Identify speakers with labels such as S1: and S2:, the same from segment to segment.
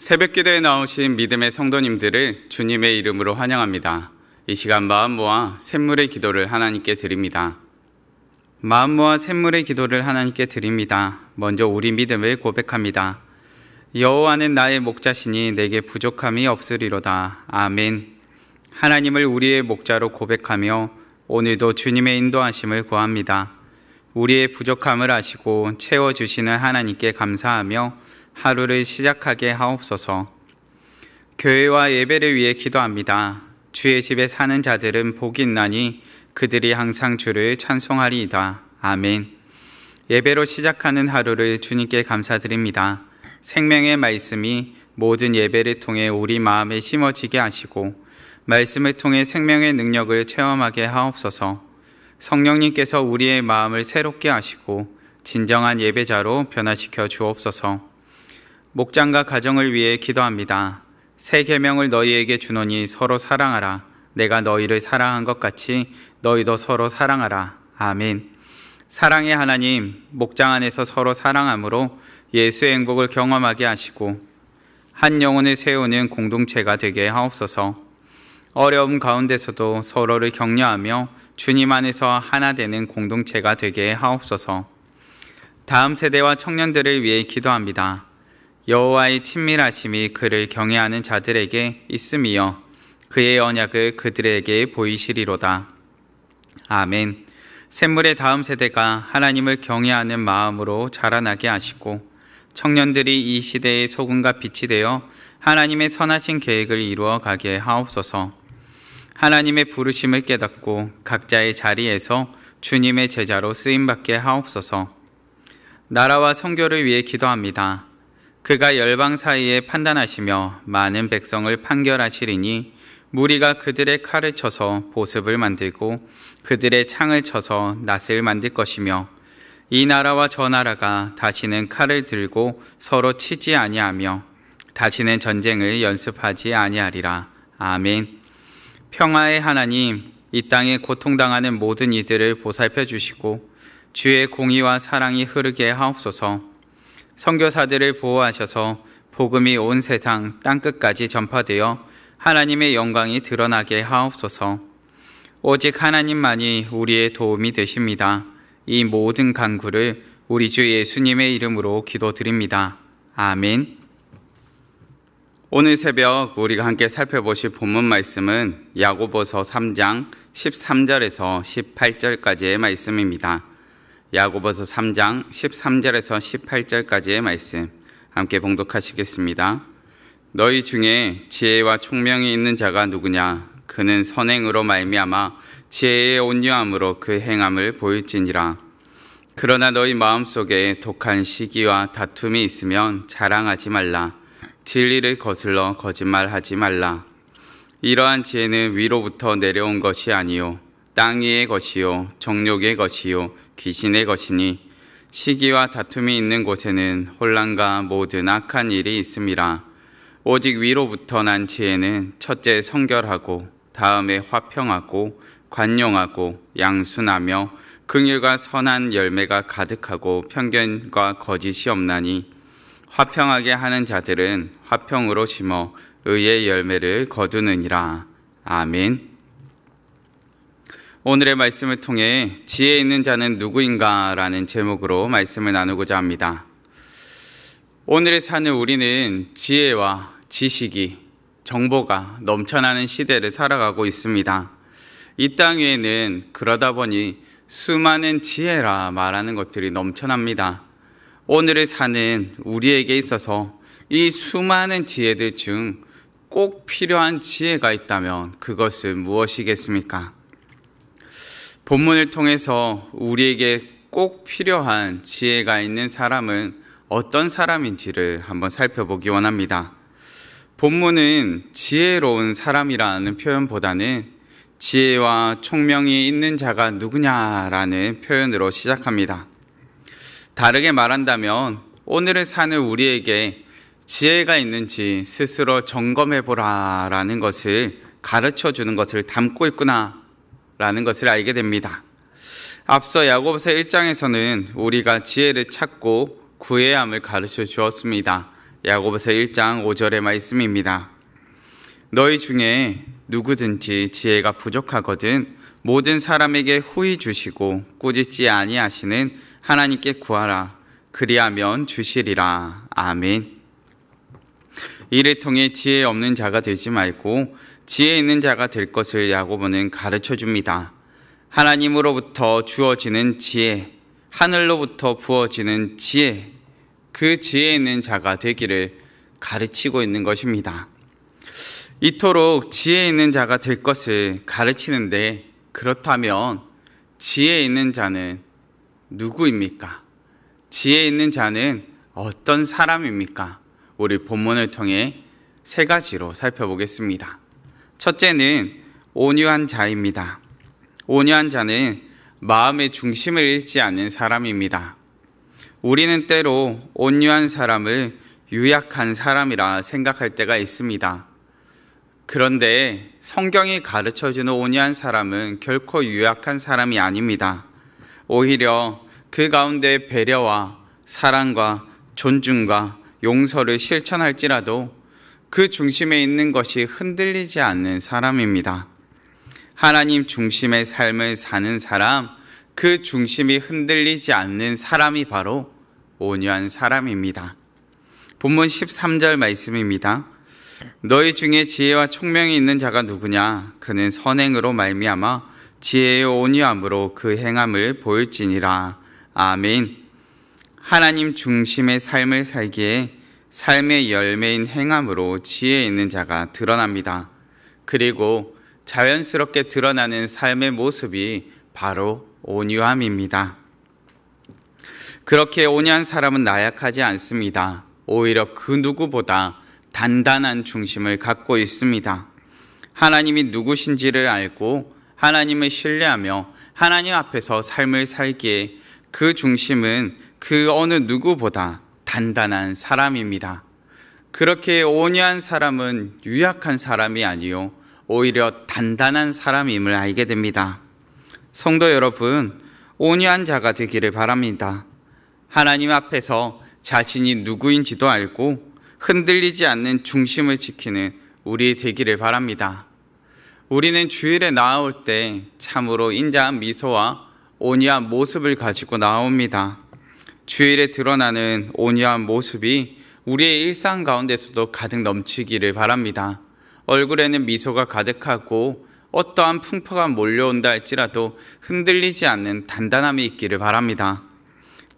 S1: 새벽기도에 나오신 믿음의 성도님들을 주님의 이름으로 환영합니다. 이 시간 마음 모아 샘물의 기도를 하나님께 드립니다. 마음 모아 샘물의 기도를 하나님께 드립니다. 먼저 우리 믿음을 고백합니다. 여호와는 나의 목자시니 내게 부족함이 없으리로다. 아멘. 하나님을 우리의 목자로 고백하며 오늘도 주님의 인도하심을 구합니다. 우리의 부족함을 아시고 채워주시는 하나님께 감사하며 하루를 시작하게 하옵소서. 교회와 예배를 위해 기도합니다. 주의 집에 사는 자들은 복이 있나니 그들이 항상 주를 찬송하리이다. 아멘. 예배로 시작하는 하루를 주님께 감사드립니다. 생명의 말씀이 모든 예배를 통해 우리 마음에 심어지게 하시고 말씀을 통해 생명의 능력을 체험하게 하옵소서. 성령님께서 우리의 마음을 새롭게 하시고 진정한 예배자로 변화시켜 주옵소서. 목장과 가정을 위해 기도합니다. 새 계명을 너희에게 주노니 서로 사랑하라. 내가 너희를 사랑한 것 같이 너희도 서로 사랑하라. 아멘. 사랑의 하나님, 목장 안에서 서로 사랑함으로 예수의 행복을 경험하게 하시고 한 영혼을 세우는 공동체가 되게 하옵소서. 어려움 가운데서도 서로를 격려하며 주님 안에서 하나 되는 공동체가 되게 하옵소서. 다음 세대와 청년들을 위해 기도합니다. 여호와의 친밀하심이 그를 경외하는 자들에게 있음이여 그의 언약을 그들에게 보이시리로다. 아멘. 샘물의 다음 세대가 하나님을 경외하는 마음으로 자라나게 하시고 청년들이 이 시대의 소금과 빛이 되어 하나님의 선하신 계획을 이루어 가게 하옵소서. 하나님의 부르심을 깨닫고 각자의 자리에서 주님의 제자로 쓰임받게 하옵소서. 나라와 선교를 위해 기도합니다. 그가 열방 사이에 판단하시며 많은 백성을 판결하시리니 무리가 그들의 칼을 쳐서 보습을 만들고 그들의 창을 쳐서 낫을 만들 것이며 이 나라와 저 나라가 다시는 칼을 들고 서로 치지 아니하며 다시는 전쟁을 연습하지 아니하리라. 아멘. 평화의 하나님, 이 땅에 고통당하는 모든 이들을 보살펴 주시고 주의 공의와 사랑이 흐르게 하옵소서. 선교사들을 보호하셔서 복음이 온 세상 땅끝까지 전파되어 하나님의 영광이 드러나게 하옵소서. 오직 하나님만이 우리의 도움이 되십니다. 이 모든 간구를 우리 주 예수님의 이름으로 기도드립니다. 아멘. 오늘 새벽 우리가 함께 살펴보실 본문 말씀은 야고보서 3장 13절에서 18절까지의 말씀입니다. 야고보서 3장 13절에서 18절까지의 말씀 함께 봉독하시겠습니다. 너희 중에 지혜와 총명이 있는 자가 누구냐? 그는 선행으로 말미암아 지혜의 온유함으로 그 행함을 보일지니라. 그러나 너희 마음속에 독한 시기와 다툼이 있으면 자랑하지 말라. 진리를 거슬러 거짓말하지 말라. 이러한 지혜는 위로부터 내려온 것이 아니요 땅 위의 것이요 정욕의 것이요 귀신의 것이니 시기와 다툼이 있는 곳에는 혼란과 모든 악한 일이 있음이라. 오직 위로부터 난 지혜는 첫째 성결하고 다음에 화평하고 관용하고 양순하며 긍휼과 선한 열매가 가득하고 편견과 거짓이 없나니 화평하게 하는 자들은 화평으로 심어 의의 열매를 거두느니라. 아멘. 오늘의 말씀을 통해 지혜 있는 자는 누구인가? 라는 제목으로 말씀을 나누고자 합니다. 오늘에 사는 우리는 지혜와 지식이, 정보가 넘쳐나는 시대를 살아가고 있습니다. 이 땅 위에는 그러다 보니 수많은 지혜라 말하는 것들이 넘쳐납니다. 오늘에 사는 우리에게 있어서 이 수많은 지혜들 중 꼭 필요한 지혜가 있다면 그것은 무엇이겠습니까? 본문을 통해서 우리에게 꼭 필요한 지혜가 있는 사람은 어떤 사람인지를 한번 살펴보기 원합니다. 본문은 지혜로운 사람이라는 표현보다는 지혜와 총명이 있는 자가 누구냐라는 표현으로 시작합니다. 다르게 말한다면 오늘을 사는 우리에게 지혜가 있는지 스스로 점검해보라 라는 것을 가르쳐주는 것을 담고 있구나 라는 것을 알게 됩니다. 앞서 야고보서 1장에서는 우리가 지혜를 찾고 구해야 함을 가르쳐 주었습니다. 야고보서 1장 5절의 말씀입니다. 너희 중에 누구든지 지혜가 부족하거든 모든 사람에게 후히 주시고 꾸짖지 아니하시는 하나님께 구하라. 그리하면 주시리라. 아멘. 이를 통해 지혜 없는 자가 되지 말고 지혜 있는 자가 될 것을 야고보는 가르쳐 줍니다. 하나님으로부터 주어지는 지혜, 하늘로부터 부어지는 지혜, 그 지혜 있는 자가 되기를 가르치고 있는 것입니다. 이토록 지혜 있는 자가 될 것을 가르치는데, 그렇다면 지혜 있는 자는 누구입니까? 지혜 있는 자는 어떤 사람입니까? 우리 본문을 통해 세 가지로 살펴보겠습니다. 첫째는 온유한 자입니다. 온유한 자는 마음의 중심을 잃지 않는 사람입니다. 우리는 때로 온유한 사람을 유약한 사람이라 생각할 때가 있습니다. 그런데 성경이 가르쳐주는 온유한 사람은 결코 유약한 사람이 아닙니다. 오히려 그 가운데 배려와 사랑과 존중과 용서를 실천할지라도 그 중심에 있는 것이 흔들리지 않는 사람입니다. 하나님 중심의 삶을 사는 사람, 그 중심이 흔들리지 않는 사람이 바로 온유한 사람입니다. 본문 13절 말씀입니다. 너희 중에 지혜와 총명이 있는 자가 누구냐? 그는 선행으로 말미암아 지혜의 온유함으로 그 행함을 보일지니라. 아멘. 하나님 중심의 삶을 살기에 삶의 열매인 행함으로 지혜 있는 자가 드러납니다. 그리고 자연스럽게 드러나는 삶의 모습이 바로 온유함입니다. 그렇게 온유한 사람은 나약하지 않습니다. 오히려 그 누구보다 단단한 중심을 갖고 있습니다. 하나님이 누구신지를 알고 하나님을 신뢰하며 하나님 앞에서 삶을 살기에 그 중심은 그 어느 누구보다 단단한 사람입니다. 그렇게 온유한 사람은 유약한 사람이 아니요 오히려 단단한 사람임을 알게 됩니다. 성도 여러분, 온유한 자가 되기를 바랍니다. 하나님 앞에서 자신이 누구인지도 알고 흔들리지 않는 중심을 지키는 우리 되기를 바랍니다. 우리는 주일에 나아올 때 참으로 인자한 미소와 온유한 모습을 가지고 나옵니다. 주일에 드러나는 온유한 모습이 우리의 일상 가운데서도 가득 넘치기를 바랍니다. 얼굴에는 미소가 가득하고 어떠한 풍파가 몰려온다 할지라도 흔들리지 않는 단단함이 있기를 바랍니다.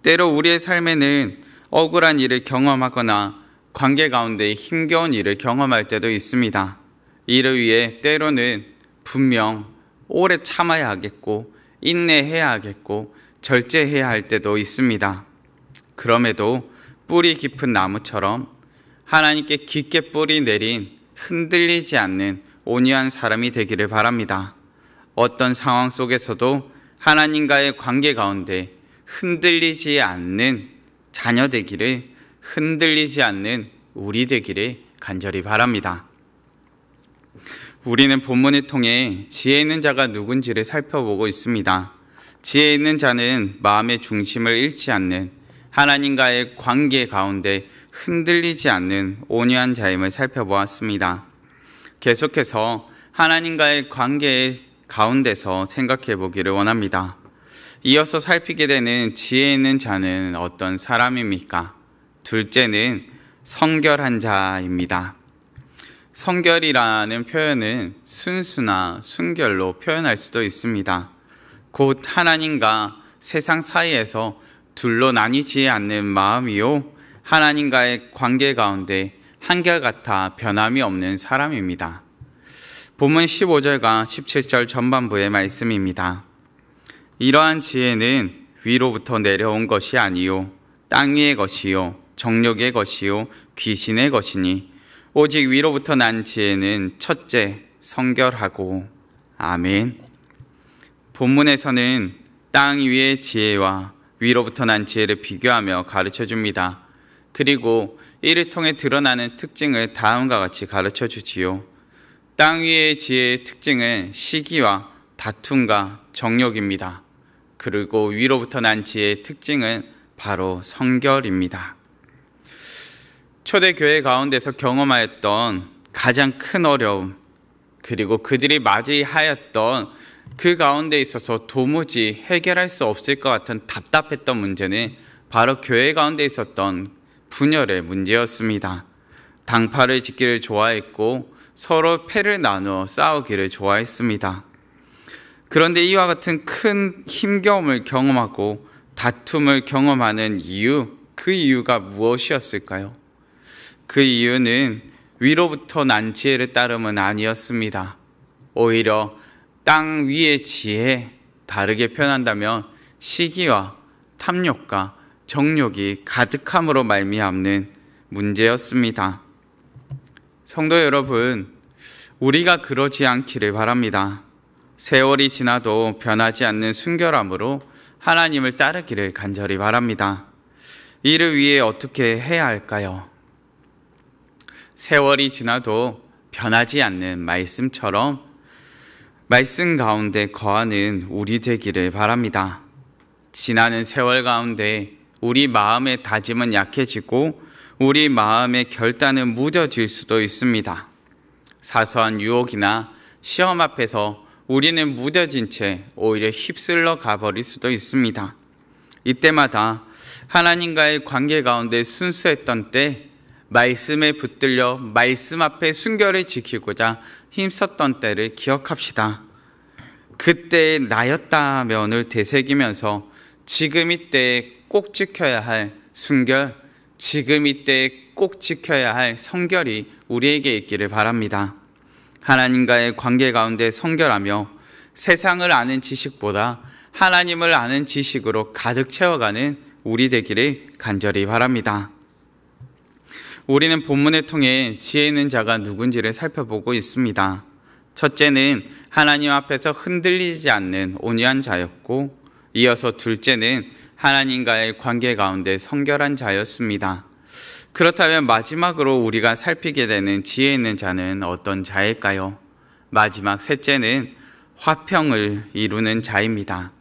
S1: 때로 우리의 삶에는 억울한 일을 경험하거나 관계 가운데 힘겨운 일을 경험할 때도 있습니다. 이를 위해 때로는 분명 오래 참아야 하겠고 인내해야 하겠고 절제해야 할 때도 있습니다. 그럼에도 뿌리 깊은 나무처럼 하나님께 깊게 뿌리 내린 흔들리지 않는 온유한 사람이 되기를 바랍니다. 어떤 상황 속에서도 하나님과의 관계 가운데 흔들리지 않는 자녀 되기를, 흔들리지 않는 우리 되기를 간절히 바랍니다. 우리는 본문을 통해 지혜 있는 자가 누군지를 살펴보고 있습니다. 지혜 있는 자는 마음의 중심을 잃지 않는 하나님과의 관계 가운데 흔들리지 않는 온유한 자임을 살펴보았습니다. 계속해서 하나님과의 관계 가운데서 생각해 보기를 원합니다. 이어서 살피게 되는 지혜 있는 자는 어떤 사람입니까? 둘째는 성결한 자입니다. 성결이라는 표현은 순수나 순결로 표현할 수도 있습니다. 곧 하나님과 세상 사이에서 둘로 나뉘지 않는 마음이요 하나님과의 관계 가운데 한결같아 변함이 없는 사람입니다. 본문 15절과 17절 전반부의 말씀입니다. 이러한 지혜는 위로부터 내려온 것이 아니요 땅 위의 것이요 정욕의 것이요 귀신의 것이니 오직 위로부터 난 지혜는 첫째 성결하고. 아멘. 본문에서는 땅 위의 지혜와 위로부터 난 지혜를 비교하며 가르쳐 줍니다. 그리고 이를 통해 드러나는 특징을 다음과 같이 가르쳐 주지요. 땅 위의 지혜의 특징은 시기와 다툼과 정욕입니다. 그리고 위로부터 난 지혜의 특징은 바로 성결입니다. 초대교회 가운데서 경험하였던 가장 큰 어려움, 그리고 그들이 맞이하였던 그 가운데 있어서 도무지 해결할 수 없을 것 같은 답답했던 문제는 바로 교회 가운데 있었던 분열의 문제였습니다. 당파를 짓기를 좋아했고 서로 패를 나누어 싸우기를 좋아했습니다. 그런데 이와 같은 큰 힘겨움을 경험하고 다툼을 경험하는 이유, 그 이유가 무엇이었을까요? 그 이유는 위로부터 난 지혜를 따름은 아니었습니다. 오히려 땅 위의 지혜, 다르게 표현한다면 시기와 탐욕과 정욕이 가득함으로 말미암는 문제였습니다. 성도 여러분, 우리가 그러지 않기를 바랍니다. 세월이 지나도 변하지 않는 순결함으로 하나님을 따르기를 간절히 바랍니다. 이를 위해 어떻게 해야 할까요? 세월이 지나도 변하지 않는 말씀처럼 말씀 가운데 거하는 우리 되기를 바랍니다. 지나는 세월 가운데 우리 마음의 다짐은 약해지고 우리 마음의 결단은 무뎌질 수도 있습니다. 사소한 유혹이나 시험 앞에서 우리는 무뎌진 채 오히려 휩쓸러 가버릴 수도 있습니다. 이때마다 하나님과의 관계 가운데 순수했던 때 말씀에 붙들려 말씀 앞에 순결을 지키고자 힘썼던 때를 기억합시다. 그때의 나였다면을 되새기면서 지금 이때에 꼭 지켜야 할 순결, 지금 이때에 꼭 지켜야 할 성결이 우리에게 있기를 바랍니다. 하나님과의 관계 가운데 성결하며 세상을 아는 지식보다 하나님을 아는 지식으로 가득 채워가는 우리 되기를 간절히 바랍니다. 우리는 본문을 통해 지혜 있는 자가 누군지를 살펴보고 있습니다. 첫째는 하나님 앞에서 흔들리지 않는 온유한 자였고, 이어서 둘째는 하나님과의 관계 가운데 성결한 자였습니다. 그렇다면 마지막으로 우리가 살피게 되는 지혜 있는 자는 어떤 자일까요? 마지막 셋째는 화평을 이루는 자입니다.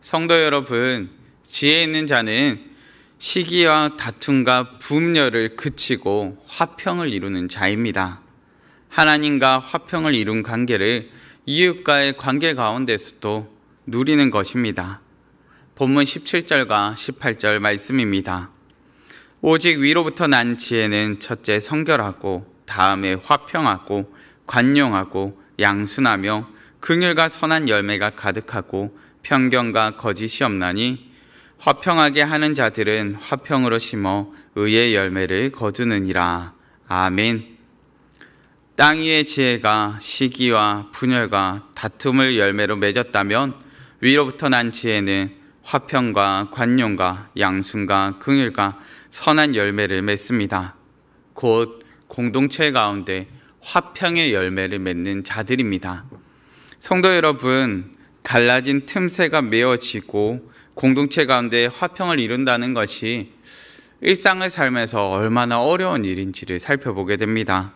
S1: 성도 여러분, 지혜 있는 자는 시기와 다툼과 분열을 그치고 화평을 이루는 자입니다. 하나님과 화평을 이룬 관계를 이웃과의 관계 가운데서도 누리는 것입니다. 본문 17절과 18절 말씀입니다. 오직 위로부터 난 지혜는 첫째 성결하고 다음에 화평하고 관용하고 양순하며 긍휼과 선한 열매가 가득하고 편견과 거짓이 없나니 화평하게 하는 자들은 화평으로 심어 의의 열매를 거두느니라. 아멘. 땅 위의 지혜가 시기와 분열과 다툼을 열매로 맺었다면 위로부터 난 지혜는 화평과 관용과 양순과 긍휼과 선한 열매를 맺습니다. 곧 공동체 가운데 화평의 열매를 맺는 자들입니다. 성도 여러분, 갈라진 틈새가 메어지고 공동체 가운데 화평을 이룬다는 것이 일상을 살면서 얼마나 어려운 일인지를 살펴보게 됩니다.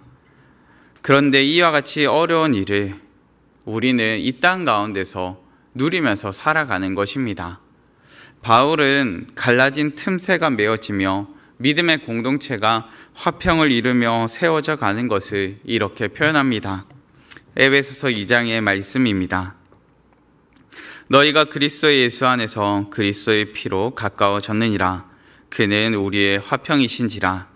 S1: 그런데 이와 같이 어려운 일을 우리는 이 땅 가운데서 누리면서 살아가는 것입니다. 바울은 갈라진 틈새가 메어지며 믿음의 공동체가 화평을 이루며 세워져 가는 것을 이렇게 표현합니다. 에베소서 2장의 말씀입니다. 너희가 그리스도 예수 안에서 그리스도의 피로 가까워졌느니라. 그는 우리의 화평이신지라.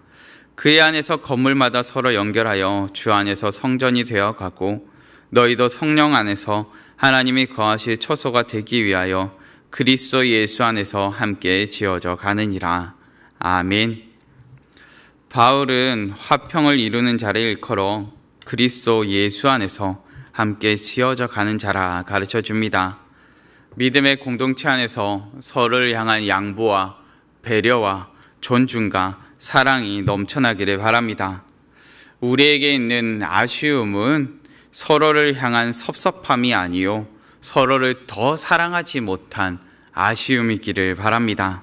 S1: 그의 안에서 건물마다 서로 연결하여 주 안에서 성전이 되어 가고 너희도 성령 안에서 하나님이 거하실 처소가 되기 위하여 그리스도 예수 안에서 함께 지어져 가느니라. 아멘. 바울은 화평을 이루는 자를 일컬어 그리스도 예수 안에서 함께 지어져 가는 자라 가르쳐 줍니다. 믿음의 공동체 안에서 서로를 향한 양보와 배려와 존중과 사랑이 넘쳐나기를 바랍니다. 우리에게 있는 아쉬움은 서로를 향한 섭섭함이 아니요 서로를 더 사랑하지 못한 아쉬움이기를 바랍니다.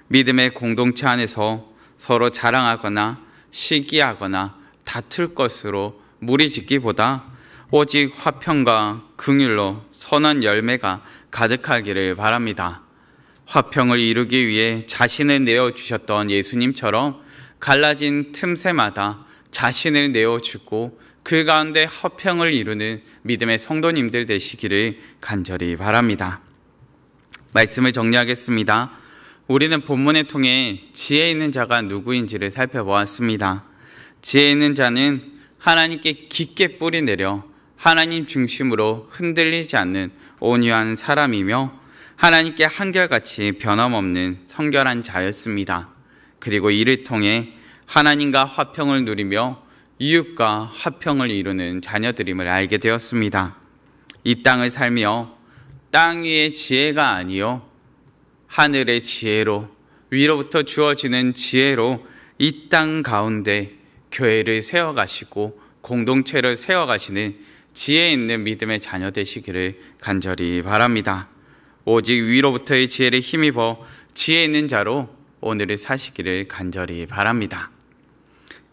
S1: 믿음의 공동체 안에서 서로 자랑하거나 시기하거나 다툴 것으로 무리짓기보다 오직 화평과 긍휼로 선한 열매가 가득하기를 바랍니다. 화평을 이루기 위해 자신을 내어주셨던 예수님처럼 갈라진 틈새마다 자신을 내어주고 그 가운데 화평을 이루는 믿음의 성도님들 되시기를 간절히 바랍니다. 말씀을 정리하겠습니다. 우리는 본문을 통해 지혜 있는 자가 누구인지를 살펴보았습니다. 지혜 있는 자는 하나님께 깊게 뿌리 내려 하나님 중심으로 흔들리지 않는 온유한 사람이며 하나님께 한결같이 변함없는 성결한 자였습니다. 그리고 이를 통해 하나님과 화평을 누리며 이웃과 화평을 이루는 자녀들임을 알게 되었습니다. 이 땅을 살며 땅 위의 지혜가 아니요 하늘의 지혜로 위로부터 주어지는 지혜로 이 땅 가운데 교회를 세워가시고 공동체를 세워가시는 지혜 있는 믿음의 자녀 되시기를 간절히 바랍니다. 오직 위로부터의 지혜를 힘입어 지혜 있는 자로 오늘을 사시기를 간절히 바랍니다.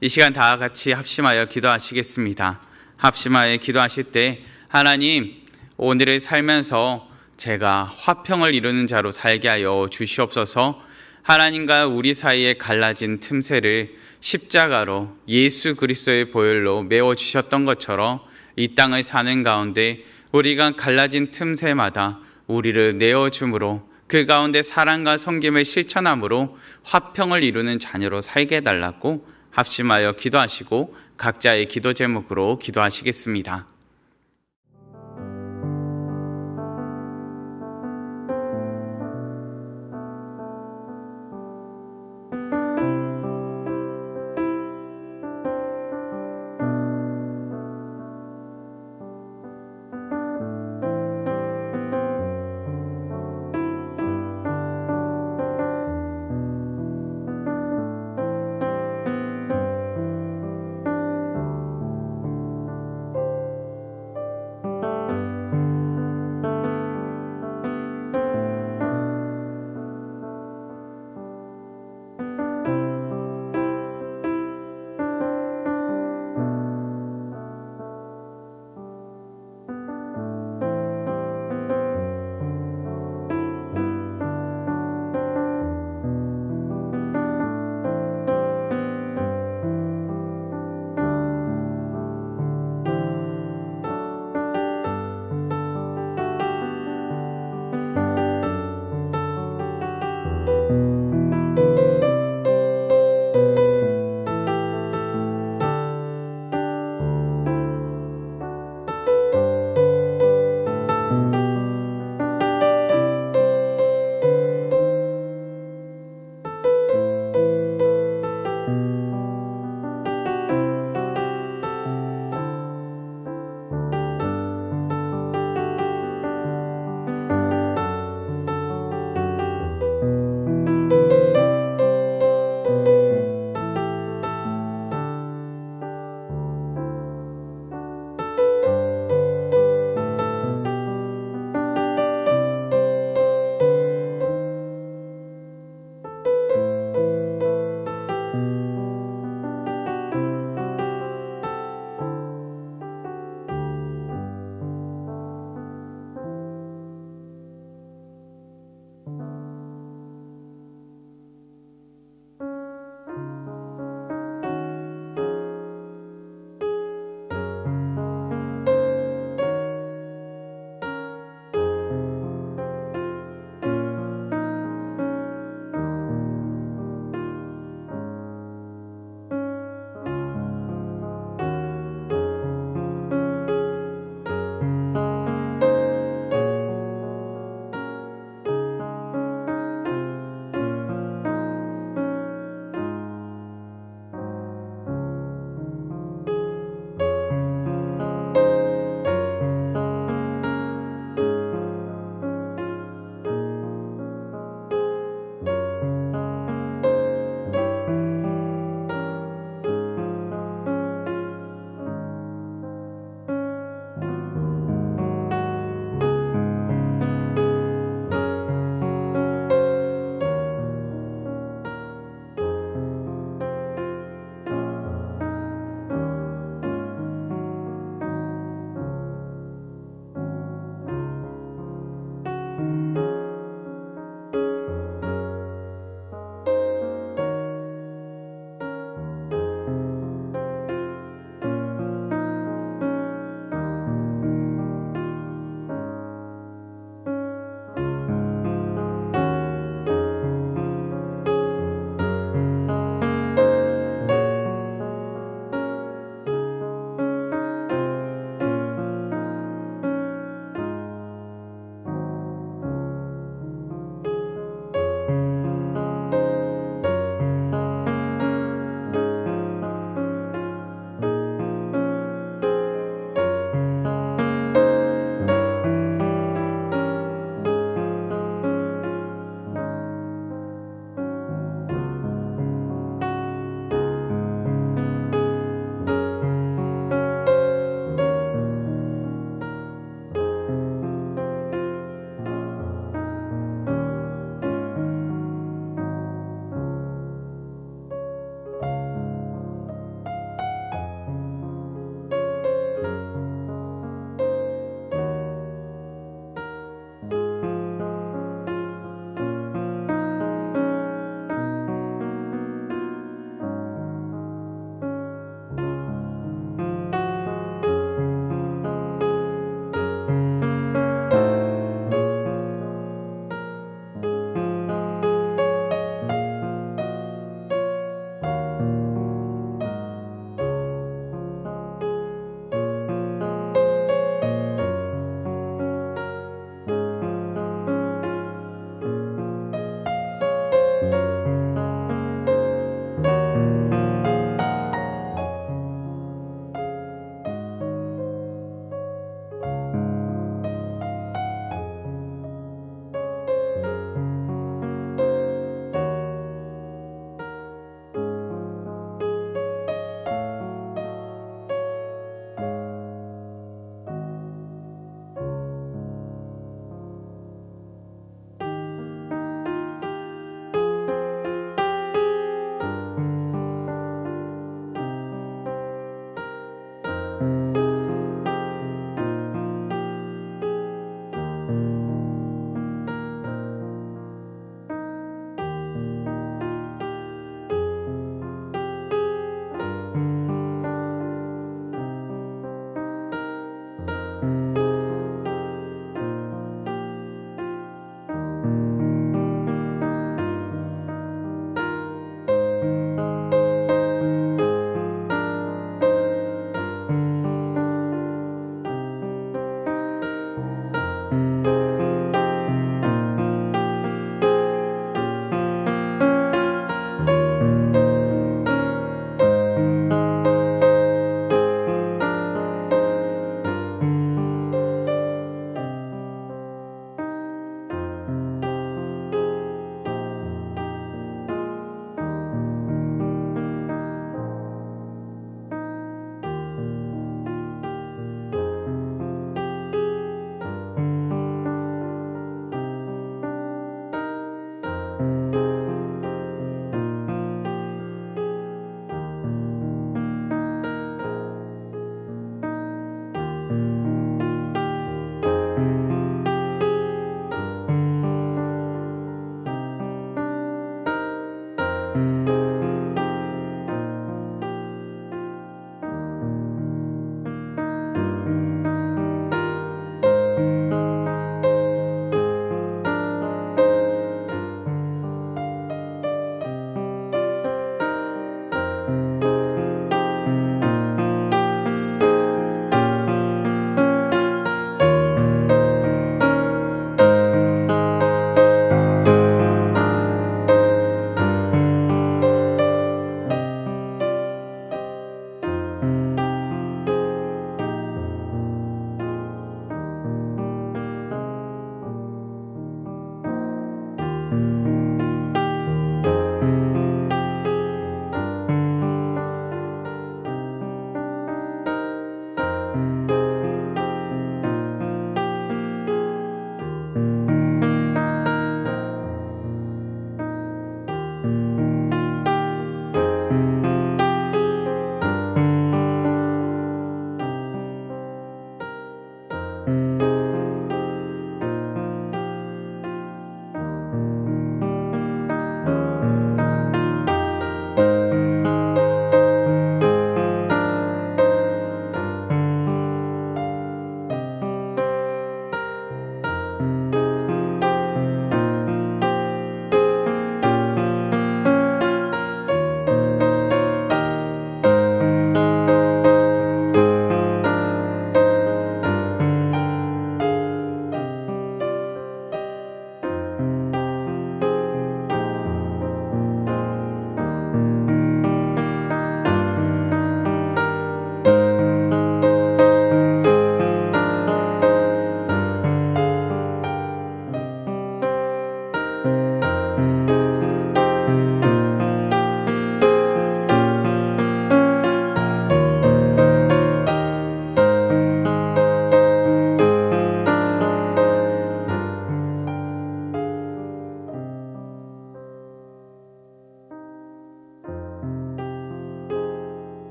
S1: 이 시간 다 같이 합심하여 기도하시겠습니다. 합심하여 기도하실 때 하나님, 오늘을 살면서 제가 화평을 이루는 자로 살게 하여 주시옵소서. 하나님과 우리 사이에 갈라진 틈새를 십자가로 예수 그리스도의 보혈로 메워주셨던 것처럼 이 땅을 사는 가운데 우리가 갈라진 틈새마다 우리를 내어줌으로 그 가운데 사랑과 섬김을 실천함으로 화평을 이루는 자녀로 살게 해달라고 합심하여 기도하시고 각자의 기도 제목으로 기도하시겠습니다.